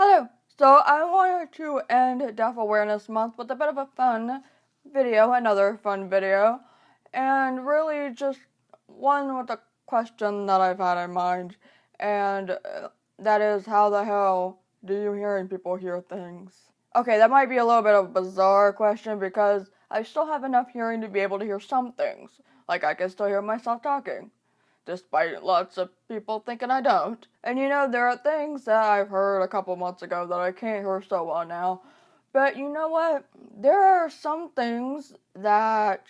Hello! So I wanted to end Deaf Awareness Month with a bit of a fun video, another fun video, and really just one with a question that I've had in mind, and that is, how the hell do you hearing people hear things? Okay, that might be a little bit of a bizarre question because I still have enough hearing to be able to hear some things, like I can still hear myself talking, despite lots of people thinking I don't. And there are things that I've heard a couple months ago that I can't hear so well now. But you know what? There are some things that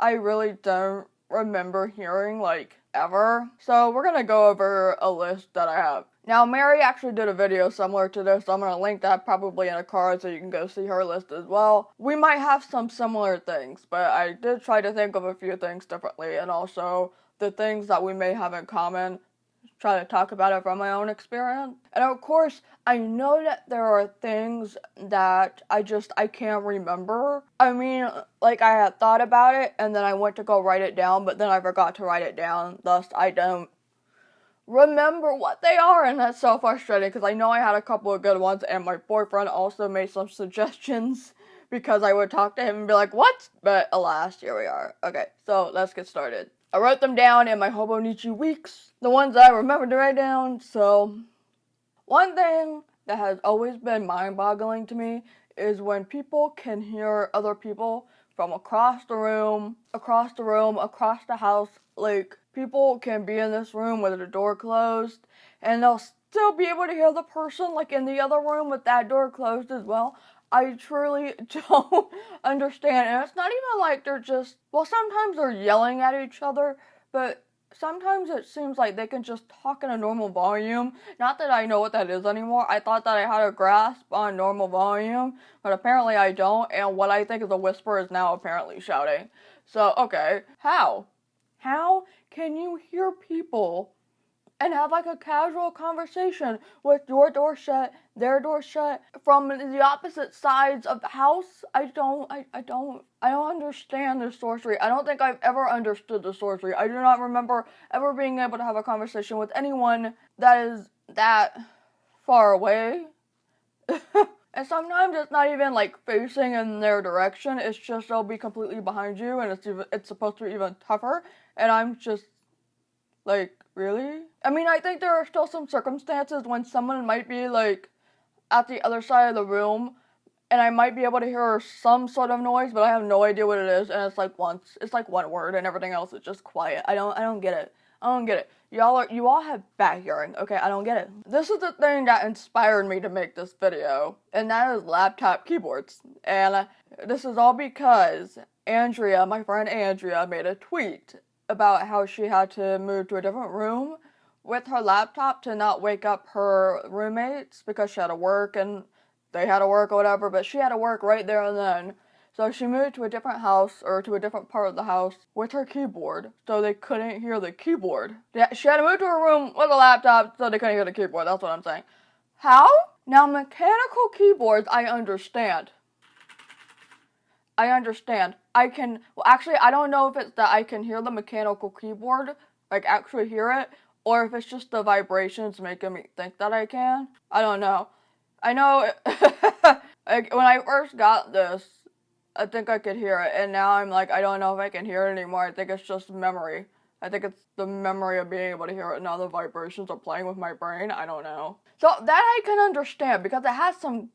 I really don't remember hearing, like, ever. So we're gonna go over a list that I have. Now, Mary actually did a video similar to this, so I'm gonna link that probably in a card so you can go see her list as well. We might have some similar things, but I did try to think of a few things differently, and also the things that we may have in common, try to talk about it from my own experience. And of course, I know that there are things that I can't remember. I mean, like, I had thought about it, and then I went to go write it down, but then I forgot to write it down, thus I don't remember what they are, and that's so frustrating, because I know I had a couple of good ones, and my boyfriend also made some suggestions, because I would talk to him and be like, what? But alas, here we are. Okay, so let's get started. I wrote them down in my Hobonichi weeks, the ones that I remembered to write down. So one thing that has always been mind-boggling to me is when people can hear other people from across the room, across the house. Like, people can be in this room with the door closed, and they'll still be able to hear the person, like, in the other room with that door closed as well. I truly don't understand, and it's not even like they're just, well, sometimes they're yelling at each other, but sometimes it seems like they can just talk in a normal volume. Not that I know what that is anymore. I thought that I had a grasp on normal volume, but apparently I don't, and what I think is a whisper is now apparently shouting. So, okay, how? How can you hear people and have, like, a casual conversation with your door shut, their door shut, from the opposite sides of the house? I don't understand the sorcery. I don't think I've ever understood the sorcery. I do not remember ever being able to have a conversation with anyone that is that far away. And sometimes it's not even, like, facing in their direction. It's just they'll be completely behind you, and it's supposed to be even tougher. And I'm just like, really? I mean, I think there are still some circumstances when someone might be, like, at the other side of the room, and I might be able to hear some sort of noise, but I have no idea what it is, and it's like one word, and everything else is just quiet. I don't get it. I don't get it. You all have bad hearing, okay? I don't get it. This is the thing that inspired me to make this video, and that is laptop keyboards. And this is all because Andrea, my friend Andrea, made a tweet about how she had to move to a different room with her laptop to not wake up her roommates because she had to work and they had to work or whatever, but she had to work right there and then. So she moved to a different house, or to a different part of the house, with her keyboard, so they couldn't hear the keyboard. She had to move to her room with a laptop so they couldn't hear the keyboard, that's what I'm saying. How? Now, mechanical keyboards, I understand. Actually, I don't know if it's that I can hear the mechanical keyboard, like, actually hear it, or if it's just the vibrations making me think that I can. I don't know. I know, like, when I first got this, I think I could hear it, and now I'm like, I don't know if I can hear it anymore. I think it's just memory. I think it's the memory of being able to hear it, now the vibrations are playing with my brain. I don't know. So that I can understand, because it has something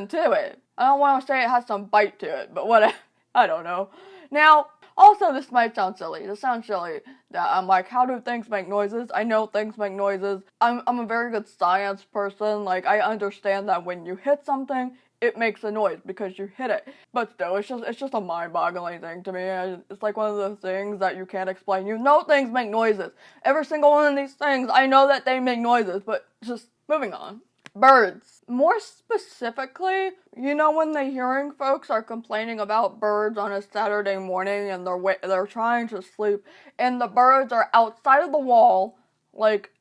to it. I don't want to say it has some bite to it, but what, I don't know. Now, also, this might sound silly. This sounds silly that I'm like, how do things make noises? I know things make noises. I'm a very good science person. Like, I understand that when you hit something, it makes a noise because you hit it. But still, it's just a mind-boggling thing to me. It's like one of those things that you can't explain. You know things make noises. Every single one of these things, I know that they make noises, but just moving on. Birds. More specifically, when the hearing folks are complaining about birds on a Saturday morning and they're trying to sleep, and the birds are outside of the wall, like,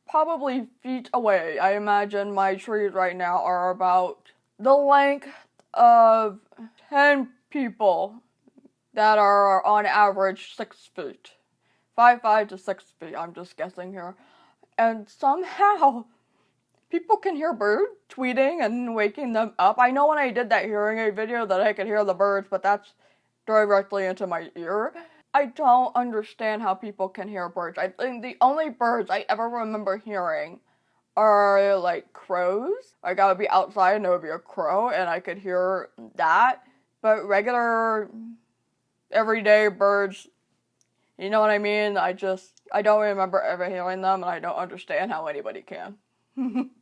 probably feet away. I imagine my trees right now are about the length of 10 people that are on average 6 feet. 5'5" to 6 feet, I'm just guessing here. And somehow people can hear birds tweeting and waking them up. I know when I did that hearing aid video that I could hear the birds, but that's directly into my ear. I don't understand how people can hear birds. I think the only birds I ever remember hearing are like crows. Like I would be outside and there would be a crow and I could hear that. But regular, everyday birds, you know what I mean? I don't remember ever hearing them, and I don't understand how anybody can.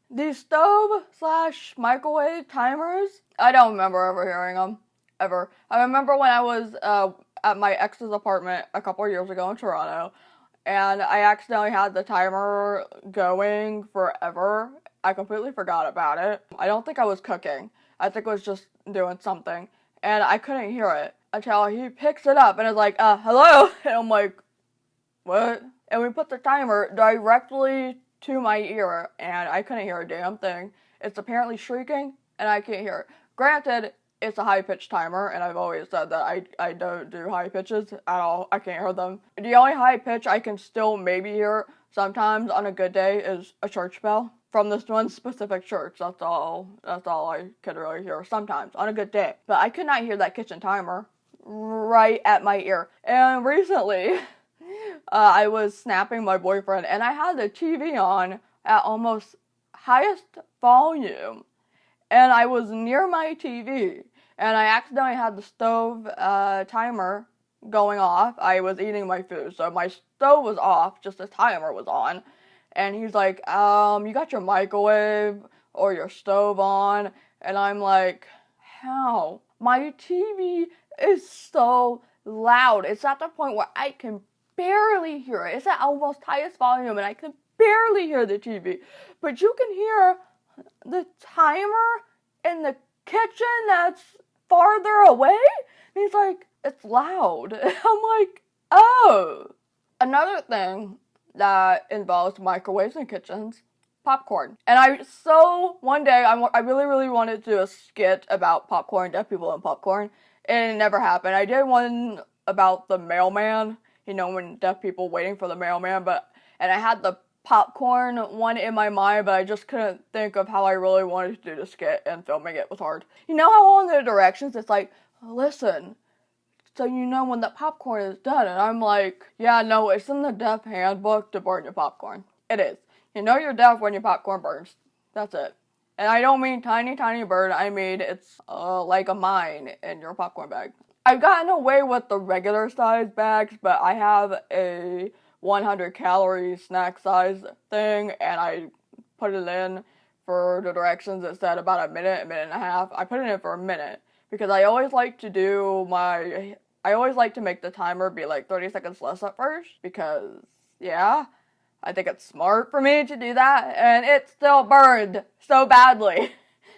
These stove/microwave timers, I don't remember ever hearing them. Ever. I remember when I was at my ex's apartment a couple years ago in Toronto, and I accidentally had the timer going forever. I completely forgot about it. I don't think I was cooking. I think I was just doing something. And I couldn't hear it until he picks it up and is like, hello? And I'm like, what? And we put the timer directly to my ear, and I couldn't hear a damn thing. It's apparently shrieking, and I can't hear it. Granted, it's a high-pitched timer, and I've always said that I don't do high pitches at all. I can't hear them. The only high pitch I can still maybe hear sometimes on a good day is a church bell from this one specific church. That's all I could really hear sometimes on a good day. But I could not hear that kitchen timer right at my ear. And recently, I was snapping my boyfriend, and I had the TV on at almost highest volume. And I was near my TV, and I accidentally had the stove timer going off. I was eating my food, so my stove was off, just the timer was on. And he's like, you got your microwave or your stove on? And I'm like, how? My TV is so loud. It's at the point where I can barely hear it. It's at almost highest volume, and I can barely hear the TV. But you can hear the timer in the kitchen that's farther away? And he's like, it's loud. I'm like, oh. Another thing that involves microwaves in kitchens, popcorn. And one day, I really, really wanted to do a skit about popcorn, deaf people and popcorn, and it never happened. I did one about the mailman, when deaf people waiting for the mailman, and I had the popcorn one in my mind, but I just couldn't think of how I really wanted to do the skit, and filming it was hard. You know how on the directions it's like, listen, so you know when the popcorn is done, and I'm like, yeah, no, it's in the deaf handbook to burn your popcorn. It is. You know you're deaf when your popcorn burns. That's it. And I don't mean tiny, tiny burn, I mean it's like a mine in your popcorn bag. I've gotten away with the regular size bags, but I have a 100 calorie snack size thing, and I put it in for the directions. It said about a minute and a half. I put it in for a minute because I always like to make the timer be like 30 seconds less at first because, yeah, I think it's smart for me to do that, and it still burned so badly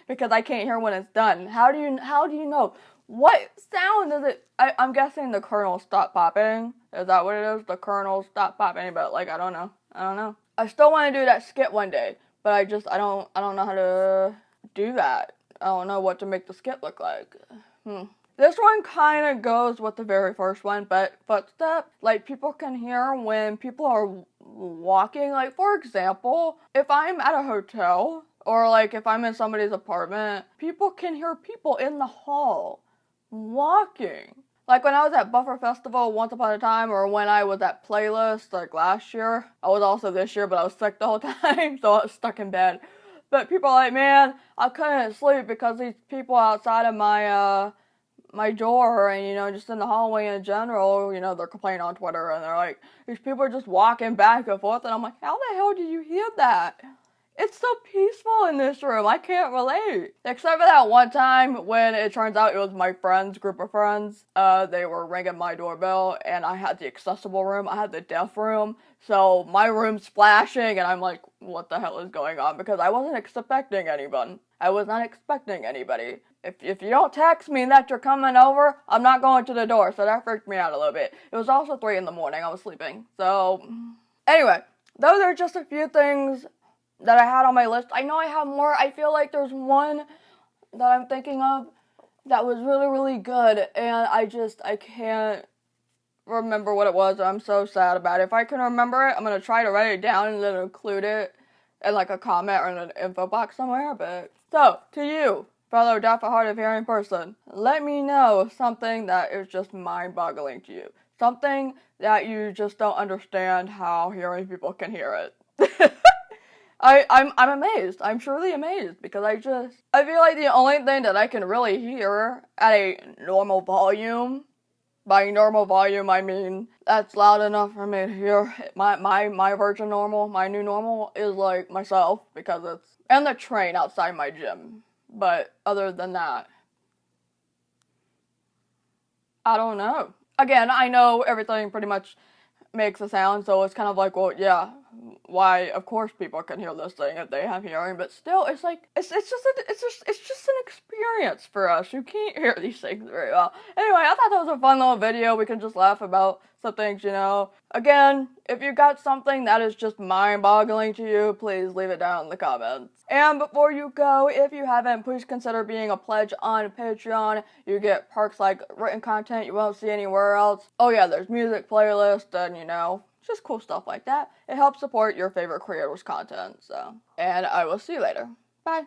because I can't hear when it's done. How do you know? What sound is it? I'm guessing the kernel stopped popping. Is that what it is? The kernel stopped popping, but I don't know. I still want to do that skit one day, but I don't know how to do that. I don't know what to make the skit look like. This one kind of goes with the very first one, but Footstep, people can hear when people are walking. For example, if I'm at a hotel, or if I'm in somebody's apartment, people can hear people in the hall walking. When I was at Buffer Festival once upon a time, or when I was at Playlist, last year. I was also this year, but I was sick the whole time, so I was stuck in bed. But people are like, man, I couldn't sleep because these people outside of my door and, just in the hallway in general, they're complaining on Twitter, and they're like, these people are just walking back and forth, and I'm like, how the hell do you hear that? It's so peaceful in this room. I can't relate. Except for that one time when it turns out it was my group of friends. They were ringing my doorbell, and I had the accessible room. I had the deaf room. So my room's flashing, and I'm like, what the hell is going on? Because I wasn't expecting anyone. I was not expecting anybody. If you don't text me that you're coming over, I'm not going to the door. So that freaked me out a little bit. It was also 3 a.m. I was sleeping. So anyway, those are just a few things that I had on my list. I know I have more. I feel like there's one that I'm thinking of that was really, really good, and I can't remember what it was, and I'm so sad about it. If I can remember it, I'm going to try to write it down and then include it in like a comment or in an info box somewhere. But so to you, fellow deaf or hard of hearing person, let me know something that is just mind-boggling to you. Something that you just don't understand how hearing people can hear it. I'm amazed. I'm truly amazed because I feel like the only thing that I can really hear at a normal volume, by normal volume I mean that's loud enough for me to hear my version normal, my new normal is like myself because it's and the train outside my gym. But other than that, I don't know. Again, I know everything pretty much makes a sound, so it's kind of like, well, yeah, why? Of course, people can hear this thing if they have hearing, but still, it's like it's just an experience for us who can't hear these things very well. Anyway, I thought that was a fun little video. We can just laugh about some things, you know. Again, if you got something that is just mind-boggling to you, please leave it down in the comments. And before you go, if you haven't, please consider being a pledge on Patreon. You get perks like written content you won't see anywhere else. Oh yeah, there's music playlists and, you know, just cool stuff like that. It helps support your favorite creators' content, so. And I will see you later. Bye.